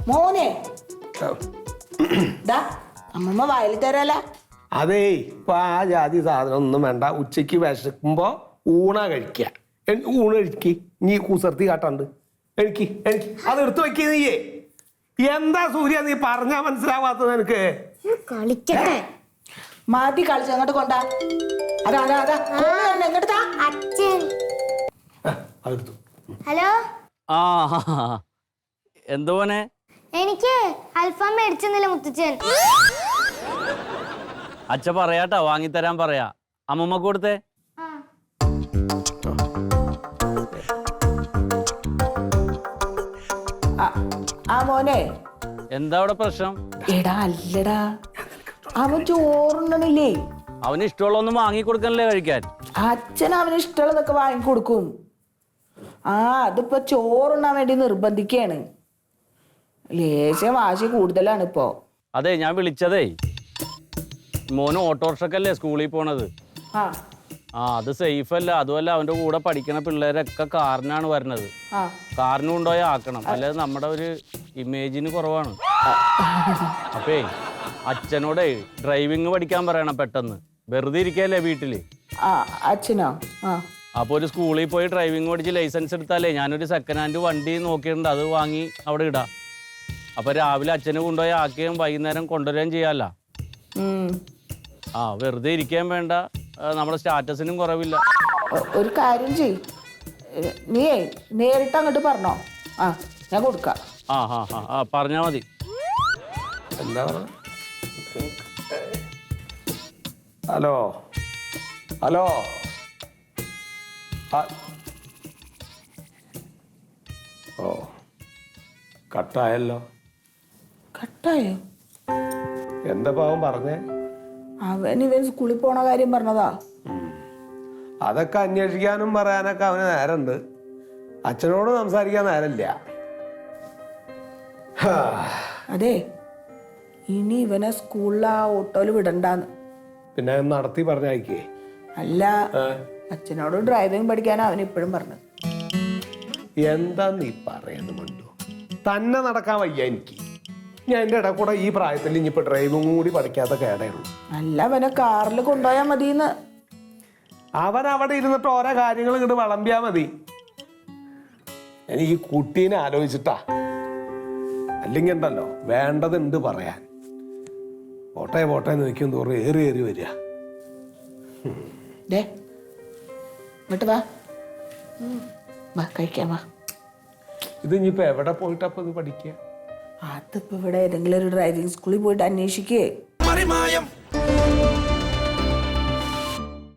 മോനെ അമ്മമ്മ വായിൽ തരാല. അതേ ഇപ്പൊ ആ ജാതി സാധനം ഒന്നും വേണ്ട. ഉച്ചക്ക് വിശക്കുമ്പോ ഊണ കഴിക്ക. ഊണ് കഴിക്ക്. നീ കുസർത്തി കാട്ടാണ്ട് എനിക്ക് അതെടുത്ത് വെക്ക. നീയേ എന്താ സൂര്യ നീ പറഞ്ഞാ മനസ്സിലാവാത്തത്? എനിക്ക് കളിക്കട്ടെ. മാറ്റി കളിച്ച് അങ്ങോട്ട് കൊണ്ടാ. അതാ അതാ അതാ എങ്ങോട്ട് അച്ഛൻ. അതെടുത്തു. ഹലോ. ആ എന്തോനെ? എനിക്ക് അൽഫാം മേടിച്ചെന്നില്ല മുത്തച്ഛൻ. അച്ഛ പറയാട്ടാ, വാങ്ങിത്തരാൻ പറയാ. അമ്മമ്മ കൊടുത്തേ. ആ മോനെ എന്താ അവിടെ പ്രശ്നം? എടാ അല്ലടാ, അവൻ ചോറുണ്ണണില്ലേ. അവന് ഇഷ്ടമുള്ളൊന്നും വാങ്ങി കൊടുക്കണല്ലേ കഴിക്കാൻ. അച്ഛൻ അവന് ഇഷ്ടമുള്ളതൊക്കെ വാങ്ങിക്കൊടുക്കും. ആ അതിപ്പോ ചോറുണ്ണാൻ വേണ്ടി നിർബന്ധിക്കാണ്. ലേശം വാശി കൂടുതലാണ് ഇപ്പോ. അതെ ഞാൻ വിളിച്ചതേ, മോന് ഓട്ടോറിക്ഷക്കല്ലേ സ്കൂളിൽ പോണത്. ആ അത് സേഫ് അല്ല. അതുമല്ല അവന്റെ കൂടെ പഠിക്കണ പിള്ളേരൊക്കെ കാറിനാണ് വരണത്. കാറിന് കൊണ്ടുപോയി ആക്കണം, അല്ലാതെ നമ്മുടെ ഒരു ഇമേജിന് കുറവാണ്. അപ്പേ അച്ഛനോടെ ഡ്രൈവിങ് പഠിക്കാൻ പറയണം പെട്ടെന്ന്. വെറുതെ ഇരിക്കല്ലേ വീട്ടില്. അച്ഛനോ? അപ്പൊ ഒരു സ്കൂളിൽ പോയി ഡ്രൈവിംഗ് പഠിച്ച് ലൈസൻസ് എടുത്താലേ ഞാനൊരു സെക്കൻഡ് ഹാൻഡ് വണ്ടി നോക്കിയിട്ടുണ്ട്, അത് വാങ്ങി അവിടെ ഇടാം. അപ്പൊ രാവിലെ അച്ഛനെ കൊണ്ടുപോയി ആക്കുകയും വൈകുന്നേരം കൊണ്ടുവരികയും ചെയ്യാമല്ലോ. വെറുതെ ഇരിക്കാൻ വേണ്ട, നമ്മുടെ സ്റ്റാറ്റസിനും കുറവില്ല. ഒരു കാര്യം ചെയ്, നീയേ നേരിട്ട് അങ്ങോട്ട് പറഞ്ഞോ. ഞാൻ കൊടുക്കാം. പറഞ്ഞാ മതി. എന്താ പറഞ്ഞ? Hello hello. ഓ കട്ടായല്ലോ. കട്ടായോ? എന്താ പാവം പറഞ്ഞേ? ഇവൻ സ്കൂളിൽ പോണ കാര്യം പറഞ്ഞതാ. അതൊക്കെ അന്വേഷിക്കാനും പറയാനൊക്കെ അവന് നേരമുണ്ട്. അച്ഛനോട് സംസാരിക്കാൻ നേരമില്ല. അതെ, ഇനി ഇവനെ സ്കൂളിൽ ആ ഓട്ടോയിൽ വിടണ്ടാന്ന്. പിന്നെ നടത്തി പറഞ്ഞയക്കേ? അല്ല, അച്ഛനോട് ഡ്രൈവിംഗ് പഠിക്കാനാ അവൻ ഇപ്പോഴും പറഞ്ഞത്. എന്താ നീ പറയുന്നു മണ്ടു? തന്നെ നടക്കാൻ വയ്യ എനിക്ക്. ഞാൻ എൻ്റെ ഇടയിൽ കൂടെ ഈ പ്രായത്തിൽ ഇനിയിപ്പോൾ ഡ്രൈവിംഗ് കൂടി പഠിക്കാത്ത കേടയുള്ളൂ. അല്ല, അവനെ കാറിൽ കൊണ്ടുപോയാൽ മതിയെന്ന്. അവൻ അവിടെ ഇരുന്നിട്ട് ഓരോ കാര്യങ്ങൾ ഇങ്ങോട്ട് വിളമ്പിയാ മതി. ഞാൻ ഈ കുട്ടീനെ ആലോചിച്ചിട്ടാ. അല്ലെങ്കിൽ ഉണ്ടല്ലോ വേണ്ടതുണ്ട് പറയാൻ. പോട്ടെ പോട്ടെ നോക്കിയും തോറും ഏറി ഏറി വരിക. ഇങ്ങോട്ട് വാ കഴിക്കാം വാ. ഇത് ഇനിയിപ്പോൾ എവിടെ പോയിട്ടപ്പോൾ ഇത് പഠിക്കുക? അതിപ്പോ ഇവിടെ ഏതെങ്കിലും ഒരു ഡ്രൈവിംഗ് സ്കൂളിൽ പോയിട്ട് അന്വേഷിക്കേ.